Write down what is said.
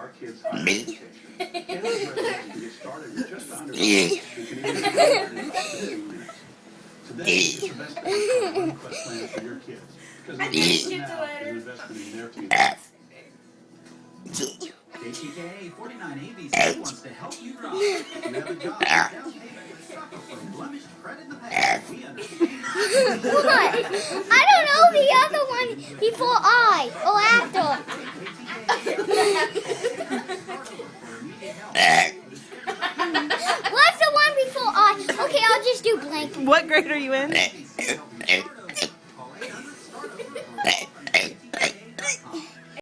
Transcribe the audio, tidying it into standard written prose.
our kids' higher education. Get started with just under you can even start in 15 minutes. Today is the best time for one quest plan for your kids. Because the investment now is an investment in their future. KTKA 49 ABC wants to help you drive. If you have a job, down payment, or suffer from blemished credit in the past, we understand. What? I don't know the other one before I or after. What's the one before I? Okay, I'll just do blank. What grade are you in?